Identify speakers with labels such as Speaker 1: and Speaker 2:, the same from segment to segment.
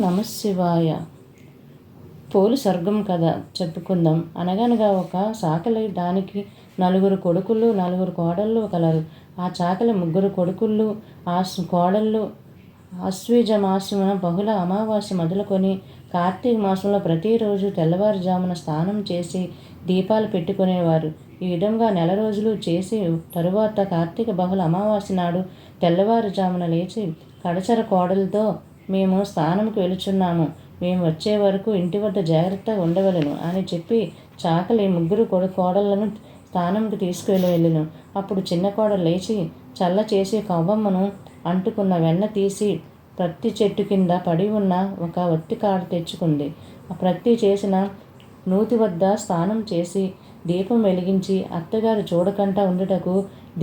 Speaker 1: నమఃశివాయ. పోలి స్వర్గం కథ చెప్పుకుందాం. అనగనగా ఒక చాకలి, దానికి 4 కొడుకులు 4 కోడళ్ళు కలరు. ఆ చాకలి 3 కొడుకులు కోడళ్ళు ఆశ్వీజ మాసమున బహుళ అమావాస్య మొదలుకొని కార్తీక మాసంలో ప్రతిరోజు తెల్లవారుజామున స్నానం చేసి దీపాలు పెట్టుకునేవారు. ఈ విధంగా నెల రోజులు చేసి తరువాత కార్తీక బహుళ అమావాస్య నాడు తెల్లవారుజామున లేచి కడచర కోడలతో, మేము స్నానంకి వెళుచున్నాము, మేము వచ్చే వరకు ఇంటి వద్ద జాగ్రత్తగా ఉండవలెను అని చెప్పి చాకలి 3 కోడళ్లను స్నానంకి తీసుకువెళ్ళెను. అప్పుడు చిన్న కోడలు లేచి చల్ల చేసి కవ్వమ్మను అంటుకున్న వెన్న తీసి ప్రత్తి చెట్టు కింద పడి ఉన్న ఒక ఒత్తి కాడ తెచ్చుకుంది. ఆ ప్రత్తి చేసిన నూతి వద్ద స్నానం చేసి దీపం వెలిగించి అత్తగారు చూడకుండా ఉండుటకు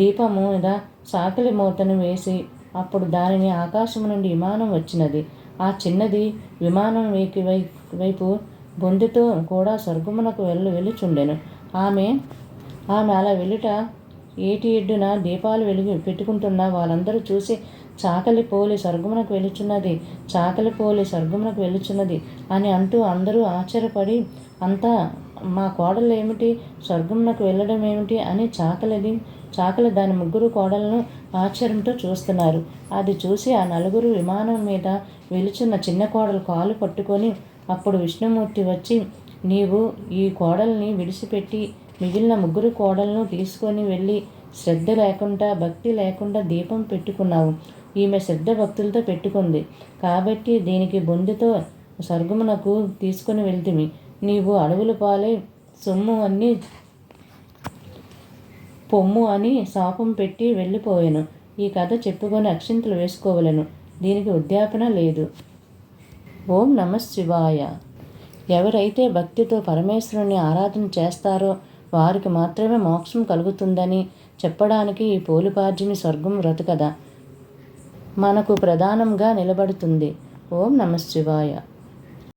Speaker 1: దీపం మీద చాకలి మూతను వేసి, అప్పుడు దానిని ఆకాశం నుండి విమానం వచ్చినది. ఆ చిన్నది విమానం వైపు బొందితో కూడా స్వర్గమునకు వెళ్ళుచుండెను. ఆమె అలా వెళ్ళుట ఏటి ఎడ్డున దీపాలు పెట్టుకుంటున్న వాళ్ళందరూ చూసి, చాకలి పోలి స్వర్గమునకు వెళ్ళుచున్నది, చాకలి పోలి స్వర్గమునకు వెళ్ళుచున్నది అని అంటూ అందరూ ఆశ్చర్యపడి, అంతా మా కోడలు ఏమిటి, స్వర్గమునకు వెళ్ళడం ఏమిటి అని చాకలి దాని 3 కోడలను ఆశ్చర్యంతో చూస్తున్నారు. అది చూసి ఆ 4 విమానం మీద వెలుచున్న చిన్న కోడలు కాలు పట్టుకొని, అప్పుడు విష్ణుమూర్తి వచ్చి, నీవు ఈ కోడల్ని విడిచిపెట్టి మిగిలిన 3 కోడలను తీసుకొని వెళ్ళి శ్రద్ధ లేకుండా భక్తి లేకుండా దీపం పెట్టుకున్నావు. ఈమె శ్రద్ధ భక్తులతో పెట్టుకుంది కాబట్టి దీనికి బొందితో స్వర్గమునకు తీసుకుని వెళ్తిమి. నీవు అడవుల పాలై సొమ్ము అన్ని పొమ్ము అని శాపం పెట్టి వెళ్ళిపోయాను. ఈ కథ చెప్పుకొని అక్షింతలు వేసుకోవలను. దీనికి ఉద్యాపన లేదు. ఓం నమఃశివాయ. ఎవరైతే భక్తితో పరమేశ్వరుని ఆరాధన చేస్తారో వారికి మాత్రమే మోక్షం కలుగుతుందని చెప్పడానికి ఈ పోలిపాడ్యమి స్వర్గం వ్రత కథ మనకు ప్రధానంగా నిలబడుతుంది. ఓం నమఃశివాయ.